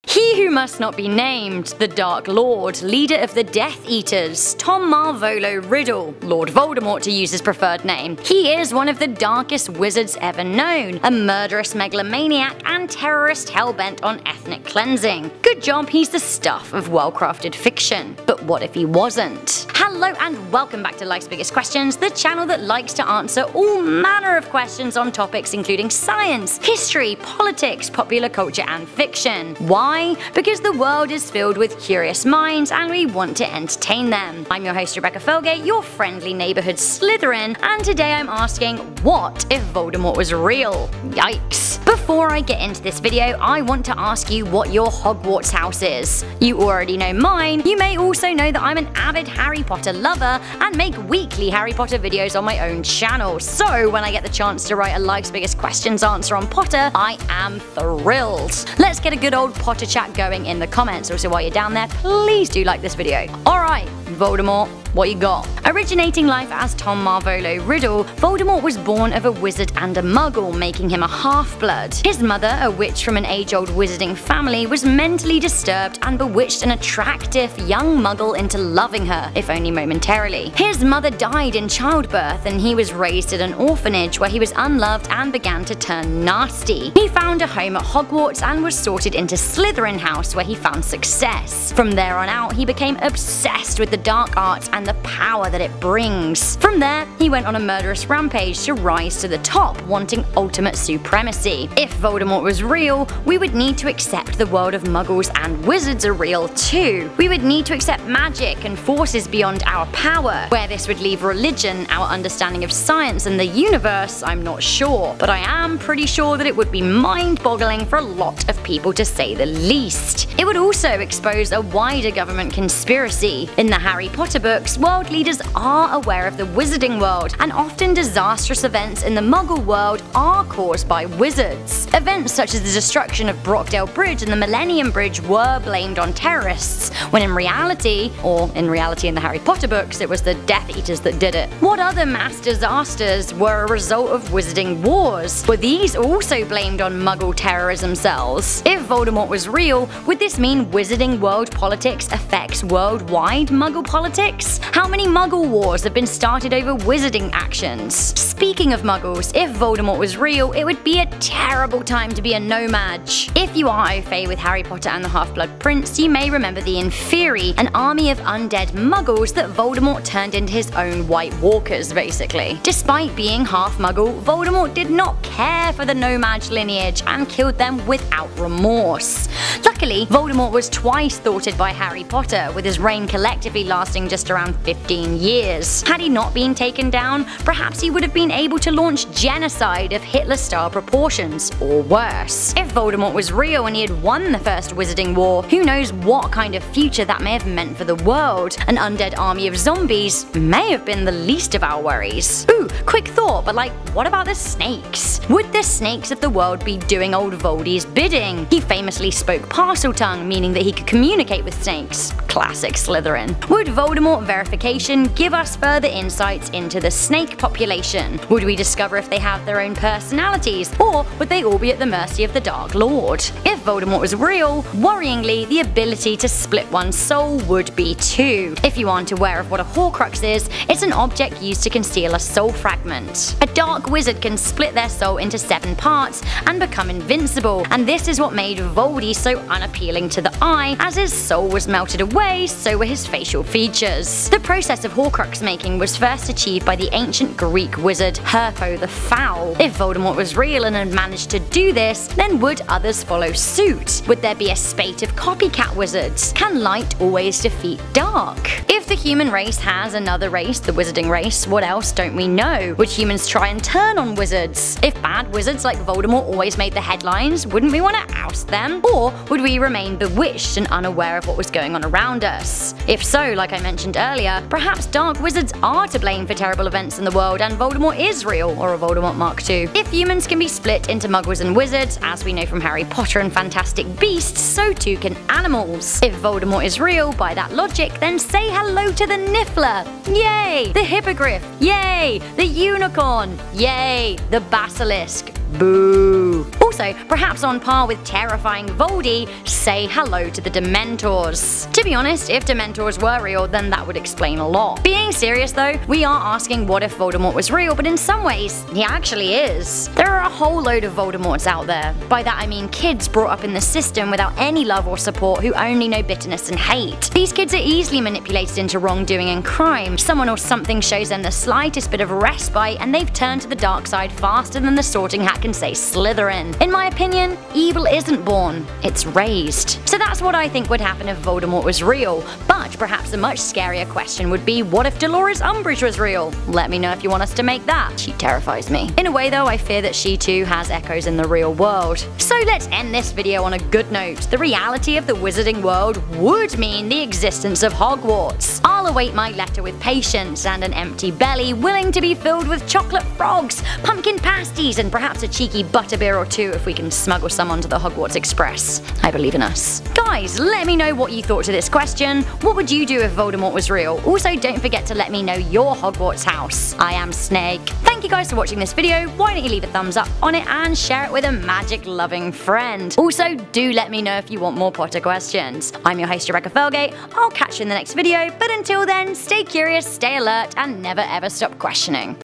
He who must not be named, the Dark Lord, leader of the Death Eaters, Tom Marvolo Riddle, Lord Voldemort to use his preferred name. He is one of the darkest wizards ever known, a murderous megalomaniac and terrorist hell-bent on ethnic cleansing. Good job, he's the stuff of well-crafted fiction. But what if he wasn't? Hello and welcome back to Life's Biggest Questions, the channel that likes to answer all manner of questions on topics including science, history, politics, popular culture and fiction. Why? Because the world is filled with curious minds and we want to entertain them. I'm your host Rebecca Felgate, your friendly neighborhood Slytherin, and today I'm asking, what if Voldemort was real? Yikes. Before I get into this video, I want to ask you what your Hogwarts house is. You already know mine. You may also know that I'm an avid Harry Potter lover and make weekly Harry Potter videos on my own channel. So when I get the chance to write a Life's Biggest Questions answer on Potter, I am thrilled. Let's get a good old Potter chat going in the comments. Also, while you're down there, please do like this video. Alright, Voldemort, what you got? Originating life as Tom Marvolo Riddle, Voldemort was born of a wizard and a muggle, making him a half-blood. His mother, a witch from an age-old wizarding family, was mentally disturbed and bewitched an attractive young muggle into loving her, if only momentarily. His mother died in childbirth and he was raised at an orphanage where he was unloved and began to turn nasty. He found a home at Hogwarts and was sorted into Slytherin House where he found success. From there on out, he became obsessed with the dark arts and the power that it brings. From there, he went on a murderous rampage to rise to the top, wanting ultimate supremacy. If Voldemort was real, we would need to accept the world of muggles and wizards are real too. We would need to accept magic and forces beyond our power. Where this would leave religion, our understanding of science and the universe, I'm not sure, but I am pretty sure that it would be mind-boggling for a lot of people to say the least. It would also expose a wider government conspiracy. In the Harry Potter books, world leaders are aware of the wizarding world, and often disastrous events in the Muggle world are caused by wizards. Events such as the destruction of Brockdale Bridge and the Millennium Bridge were blamed on terrorists, when in reality, or in reality in the Harry Potter books, it was the Death Eaters that did it. What other mass disasters were a result of wizarding wars? Were these also blamed on Muggle terrorism cells? If Voldemort was real, would this mean wizarding world politics affects worldwide Muggle politics? How many Muggle wars have been started over wizarding actions? Speaking of Muggles, if Voldemort was real, it would be a terrible time to be a nomad. If you are au fait with Harry Potter and the Half-Blood Prince, you may remember the Inferi, an army of undead Muggles that Voldemort turned into his own White Walkers, basically. Despite being half Muggle, Voldemort did not care for the nomad lineage and killed them without remorse. Luckily, Voldemort was twice thwarted by Harry Potter, with his reign collectively lasting just around 15 years. Had he not been taken down, perhaps he would have been able to launch genocide of Hitler-style proportions, or worse. If Voldemort was real and he had won the first Wizarding War, who knows what kind of future that may have meant for the world. An undead army of zombies may have been the least of our worries. Ooh, quick thought, but like, what about the snakes? Would the snakes of the world be doing old Voldy's bidding? He famously spoke Parseltongue, meaning that he could communicate with snakes. Classic Slytherin. Would Voldemort verification give us further insights into the snake population? Would we discover if they have their own personalities, or would they all be at the mercy of the Dark Lord? If Voldemort was real, worryingly, the ability to split one's soul would be too. If you aren't aware of what a Horcrux is, it's an object used to conceal a soul fragment. A dark wizard can split their soul into 7 parts and become invincible, and this is what made Voldy so unappealing to the eye. As his soul was melted away, so were his facial features. The process of Horcrux making was first achieved by the ancient Greek wizard Herpo the Foul. If Voldemort was real and had managed to do this, then would others follow suit? Would there be a spate of copycat wizards? Can light always defeat dark? If the human race has another race, the wizarding race, what else don't we know? Would humans try and turn on wizards? If bad wizards like Voldemort always made the headlines, wouldn't we want to oust them? Or would we remain bewitched and unaware of what was going on around us? If so, like I mentioned earlier, perhaps dark wizards are to blame for terrible events in the world and Voldemort is real, or a Voldemort Mark II. If humans can be split into muggles and wizards, as we know from Harry Potter and Fantastic Beasts, so too can animals. If Voldemort is real, by that logic, then say hello to the Niffler! Yay! The Hippogriff! Yay! The Unicorn! Yay! The Basilisk! Boo! Also, perhaps on par with terrifying Voldy, say hello to the Dementors. To be honest, if Dementors were real, then that would explain a lot. Being serious though, we are asking what if Voldemort was real, but in some ways, he actually is. There are a whole load of Voldemorts out there. By that I mean kids brought up in the system without any love or support who only know bitterness and hate. These kids are easily manipulated into wrongdoing and crime. Someone or something shows them the slightest bit of respite and they've turned to the dark side faster than the sorting hat can say Slytherin. In my opinion, evil isn't born, it's raised. So that's what I think would happen if Voldemort was real. But perhaps a much scarier question would be, what if Dolores Umbridge was real? Let me know if you want us to make that. She terrifies me. In a way though, I fear that she too has echoes in the real world. So let's end this video on a good note. The reality of the wizarding world would mean the existence of Hogwarts. I'll await my letter with patience and an empty belly willing to be filled with chocolate frogs, pumpkin pasties, and perhaps a cheeky butterbeer or two if we can smuggle some onto the Hogwarts Express. I believe in us. Guys, let me know what you thought to this question. What would you do if Voldemort was real? Also, don't forget to let me know your Hogwarts house. I am Snake. Thank you guys for watching this video. Why don't you leave a thumbs up on it and share it with a magic-loving friend. Also, do let me know if you want more Potter questions. I'm your host, Rebecca Felgate. I'll catch you in the next video, but until then, stay curious, stay alert, and never ever stop questioning.